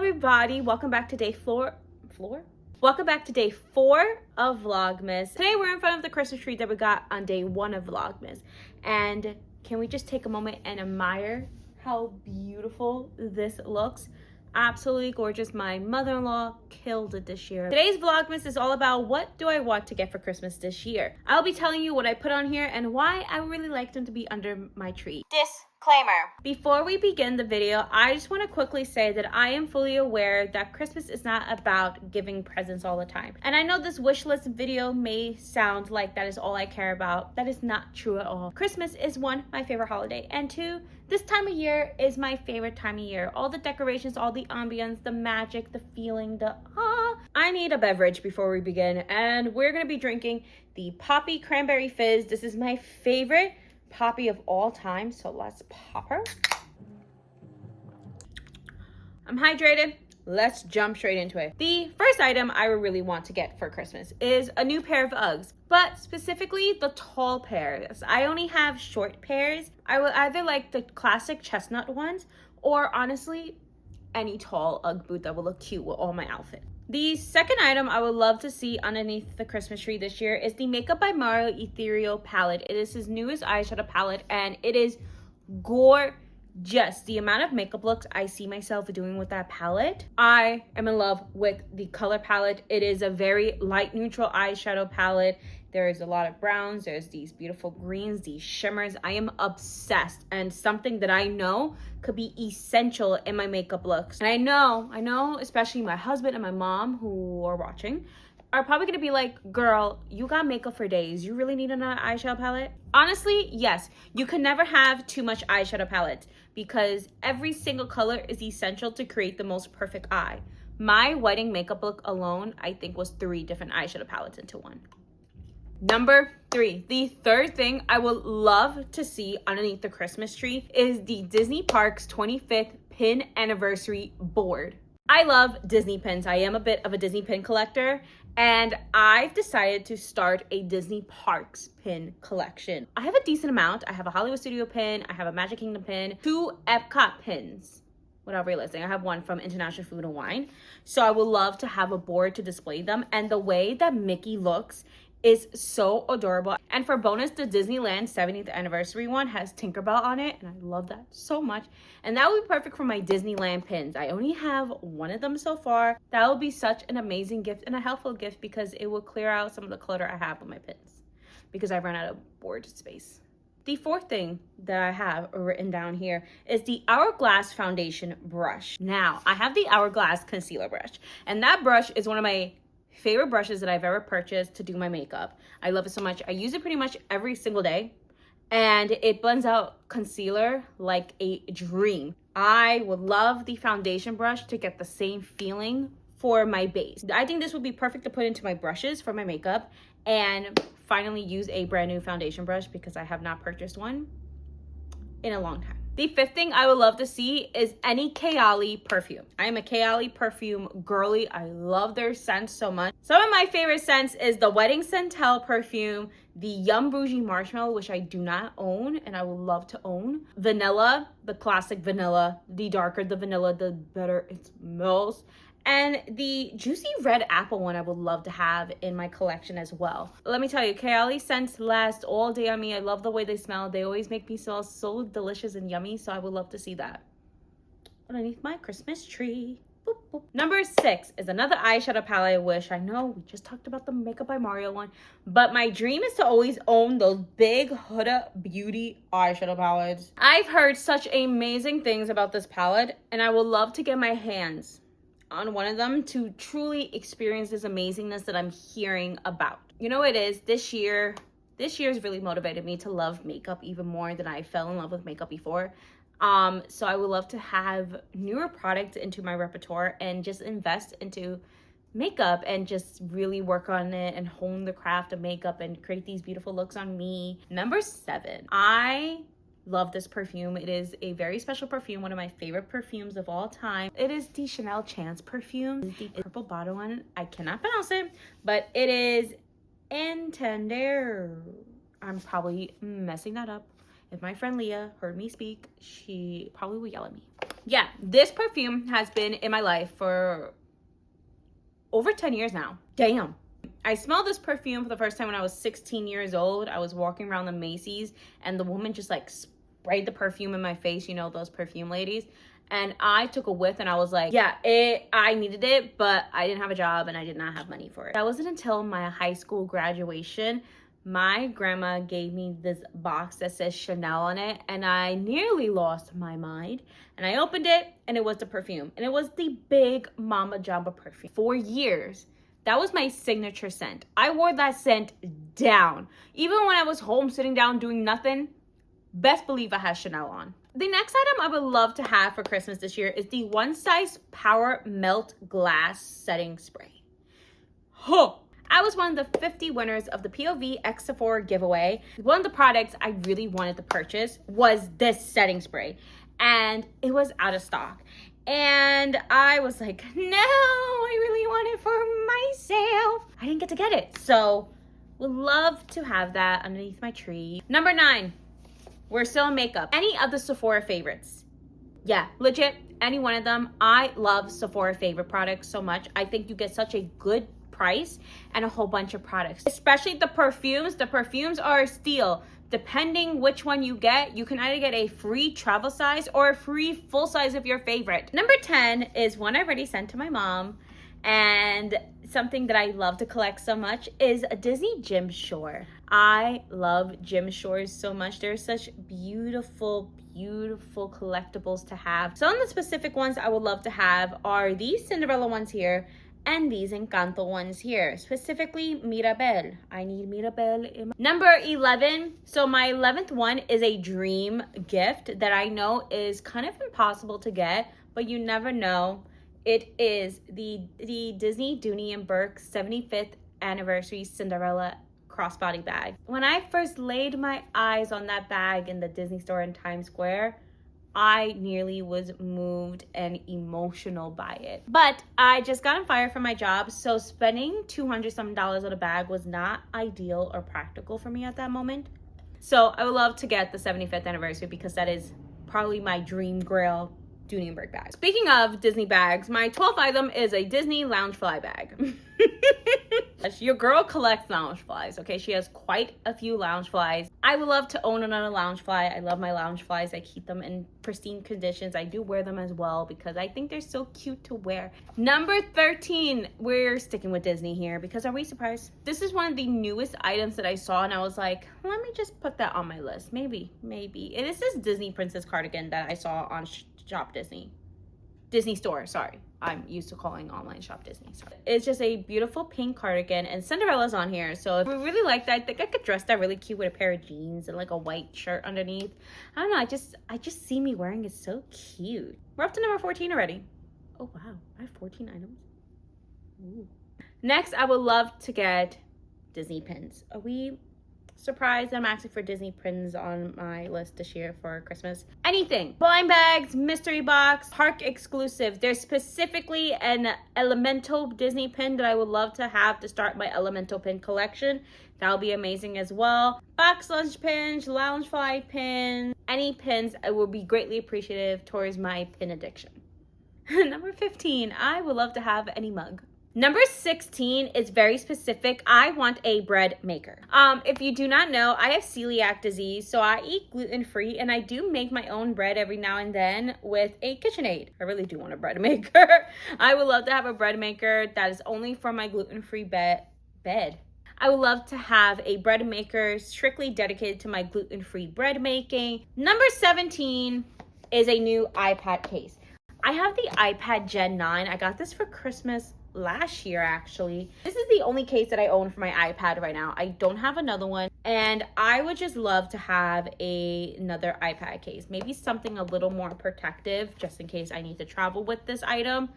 everybody, welcome back to Welcome back to day 4 of Vlogmas. Today we're in front of the Christmas tree that we got on day 1 of Vlogmas. And can we just take a moment and admire how beautiful this looks? Absolutely gorgeous. My mother-in-law killed it this year. Today's Vlogmas is all about what do I want to get for Christmas this year. I'll be telling you what I put on here and why I really like them to be under my tree. Disclaimer. Before we begin the video, I just want to quickly say that I am fully aware that Christmas is not about giving presents all the time. And I know this wish list video may sound like that is all I care about. That is not true at all. Christmas is 1, my favorite holiday, and 2, this time of year is my favorite time of year. All the decorations, all the ambience, the magic, the feeling, I need a beverage before we begin, and we're gonna be drinking the Poppy Cranberry Fizz. This is my favorite Poppy of all time, so let's pop her. I'm hydrated. Let's jump straight into it. The first item I would really want to get for Christmas is a new pair of Uggs, but specifically the tall pairs. I only have short pairs. I would either like the classic chestnut ones or honestly any tall Ugg boot that will look cute with all my outfits. The second item I would love to see underneath the Christmas tree this year is the Makeup by Mario Ethereal palette. It is his newest eyeshadow palette and it is gorgeous. The amount of makeup looks I see myself doing with that palette, I am in love with the color palette. It is a very light neutral eyeshadow palette. There is a lot of browns, there's these beautiful greens, these shimmers. I am obsessed, and something that I know could be essential in my makeup looks. And I know, especially my husband and my mom who are watching, are probably gonna be like, girl, you got makeup for days. You really need another eyeshadow palette? Honestly, yes. You can never have too much eyeshadow palette because every single color is essential to create the most perfect eye. My wedding makeup look alone, I think, was 3 different eyeshadow palettes into one. Number 3, the third thing I would love to see underneath the Christmas tree is the Disney Parks 25th pin anniversary board. I love Disney pins. I am a bit of a Disney pin collector, and I've decided to start a Disney Parks pin collection. I have a decent amount. I have a Hollywood Studio pin, I have a Magic Kingdom pin, 2 Epcot pins. Without realizing, I have 1 from International Food and Wine. So I would love to have a board to display them, and the way that Mickey looks is so adorable. And for bonus, the Disneyland 70th anniversary one has Tinkerbell on it, and I love that so much. And that would be perfect for my Disneyland pins. I only have 1 of them so far. That would be such an amazing gift and a helpful gift because it will clear out some of the clutter I have on my pins because I've run out of board space. The fourth thing that I have written down here is the Hourglass foundation brush. Now, I have the Hourglass concealer brush, and that brush is one of my favorite brushes that I've ever purchased to do my makeup. I love it so much. I use it pretty much every single day, and it blends out concealer like a dream. I would love the foundation brush to get the same feeling for my base. I think this would be perfect to put into my brushes for my makeup and finally use a brand new foundation brush because I have not purchased one in a long time. The 5th thing I would love to see is any Kayali perfume. I am a Kayali perfume girly. I love their scents so much. Some of my favorite scents is the Wedding Scentel perfume, the Yum Bougie Marshmallow, which I do not own and I would love to own. Vanilla, the classic vanilla. The darker the vanilla, the better it smells. And the Juicy Red Apple one I would love to have in my collection as well. Let me tell you, Kayali scents last all day on me. I love the way they smell. They always make me smell so delicious and yummy, so I would love to see that underneath my Christmas tree. Boop, boop. Number 6 is another eyeshadow palette I wish. I know we just talked about the Makeup by Mario one, but my dream is to always own those big Huda Beauty eyeshadow palettes. I've heard such amazing things about this palette, and I would love to get my hands on one of them to truly experience this amazingness that I'm hearing about. You know what it is? This year has really motivated me to love makeup even more than I fell in love with makeup before. So I would love to have newer products into my repertoire and just invest into makeup and just really work on it and hone the craft of makeup and create these beautiful looks on me. Number 7, I love this perfume. It is a very special perfume, one of my favorite perfumes of all time. It is the Chanel Chance perfume, the purple bottle one. I cannot pronounce it, but it is Entender. I'm probably messing that up. If my friend Leah heard me speak, she probably will yell at me. Yeah, this perfume has been in my life for over 10 years now. Damn. I smelled this perfume for the first time when I was 16 years old. I was walking around the Macy's and the woman just like sprayed the perfume in my face, you know, those perfume ladies. And I took a whiff and I was like, yeah, I needed it, but I didn't have a job and I did not have money for it. That wasn't until my high school graduation. My grandma gave me this box that says Chanel on it, and I nearly lost my mind. And I opened it, and it was the perfume. And it was the Big Mama Jamba perfume. For years, that was my signature scent. I wore that scent down. Even when I was home sitting down doing nothing, best believe I had Chanel on. The next item I would love to have for Christmas this year is the One Size Power Melt Glass Setting Spray. Huh! I was one of the 50 winners of the POV X Sephora giveaway. One of the products I really wanted to purchase was this setting spray, and it was out of stock. And I was like, no, I really want it for myself. I didn't get to get it. So would love to have that underneath my tree. Number 9, we're still in makeup. Any of the Sephora favorites. Yeah, legit, any one of them. I love Sephora favorite products so much. I think you get such a good price and a whole bunch of products, especially the perfumes. The perfumes are a steal. Depending which one you get, you can either get a free travel size or a free full size of your favorite. Number 10 is one I already sent to my mom, and something that I love to collect so much is a Disney Gym Shore. I love Gym Shores so much. They're such beautiful collectibles to have. Some of the specific ones I would love to have are these Cinderella ones here and these Encanto ones here, specifically Mirabel. I need Mirabel in my... Number 11. So my 11th one is a dream gift that I know is kind of impossible to get, but you never know. It is the Disney Dooney and Burke 75th anniversary Cinderella crossbody bag. When I first laid my eyes on that bag in the Disney store in Times Square, I nearly was moved and emotional by it. But I just got on fire from my job, so spending $200 some on a bag was not ideal or practical for me at that moment. So I would love to get the 75th anniversary because that is probably my dream grail Dooney and Burke bag. Speaking of Disney bags, my 12th item is a Disney Loungefly bag. Your girl collects Loungeflies, okay? She has quite a few Loungeflies. I would love to own another Loungefly. I love my Loungeflies. I keep them in pristine conditions. I do wear them as well because I think they're so cute to wear. Number 13, we're sticking with Disney here because are we surprised? This is one of the newest items that I saw and I was like, let me just put that on my list. Maybe. And this is Disney Princess cardigan that I saw on Shop Disney store, sorry. I'm used to calling online Shop Disney. So it's just a beautiful pink cardigan and Cinderella's on here. So if we really like that, I think I could dress that really cute with a pair of jeans and like a white shirt underneath. I don't know, I just see me wearing it so cute. We're up to number 14 already. Oh wow, I have 14 items. Ooh. Next, I would love to get Disney pins. Are we surprised I'm asking for Disney pins on my list this year for Christmas? Anything. Blind bags, mystery box, park exclusive. There's specifically an Elemental Disney pin that I would love to have to start my Elemental pin collection. That'll be amazing as well. Box lunch pins, Loungefly pins, any pins I will be greatly appreciative towards my pin addiction. Number 15, I would love to have any mug. Number 16 is very specific. I want a bread maker. If you do not know, I have celiac disease, so I eat gluten-free and I do make my own bread every now and then with a KitchenAid. I really do want a bread maker. I would love to have a bread maker that is only for my gluten-free bed. I would love to have a bread maker strictly dedicated to my gluten-free bread making. Number 17 is a new iPad case. I have the iPad Gen 9. I got this for Christmas last year actually. This is the only case that I own for my iPad right now. I don't have another one and I would just love to have another iPad case. Maybe something a little more protective just in case I need to travel with this item.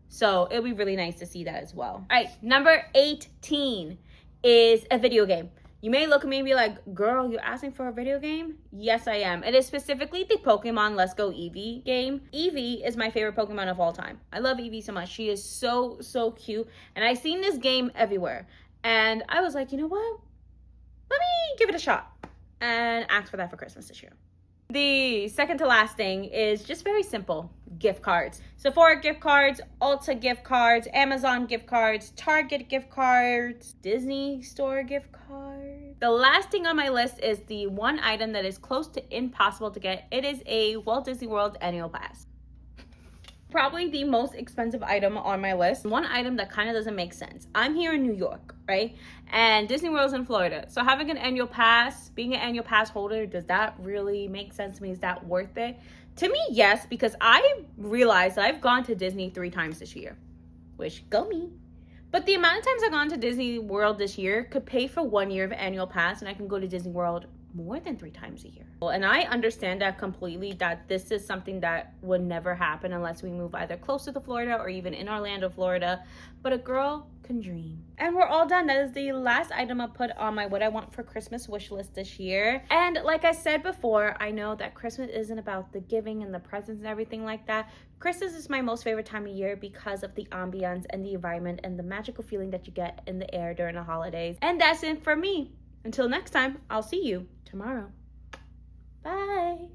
So it'll be really nice to see that as well. All right, number 18 is a video game. You may look at me and be like, girl, you're asking for a video game? Yes, I am. It is specifically the Pokemon Let's Go Eevee game. Eevee is my favorite Pokemon of all time. I love Eevee so much. She is so cute. And I've seen this game everywhere. And I was like, you know what? Let me give it a shot and ask for that for Christmas this year. The second to last thing is just very simple. Gift cards. Sephora gift cards, Ulta gift cards, Amazon gift cards, Target gift cards, Disney store gift cards. The last thing on my list is the one item that is close to impossible to get. It is a Walt Disney World annual pass. Probably the most expensive item on my list. One item that kind of doesn't make sense. I'm here in New York, right? And Disney World's in Florida. So having an annual pass, being an annual pass holder, does that really make sense to me? Is that worth it? To me, yes, because I realized that I've gone to Disney 3 times this year. Which, go me. But the amount of times I've gone to Disney World this year could pay for 1 year of annual pass, and I can go to Disney World more than 3 times a year. And I understand that completely, that this is something that would never happen unless we move either closer to Florida or even in Orlando, Florida. But a girl can dream. And we're all done. That is the last item I put on my what I want for Christmas wish list this year. And like I said before, I know that Christmas isn't about the giving and the presents and everything like that. Christmas is my most favorite time of year because of the ambiance and the environment and the magical feeling that you get in the air during the holidays. And that's it for me. Until next time, I'll see you tomorrow. Bye.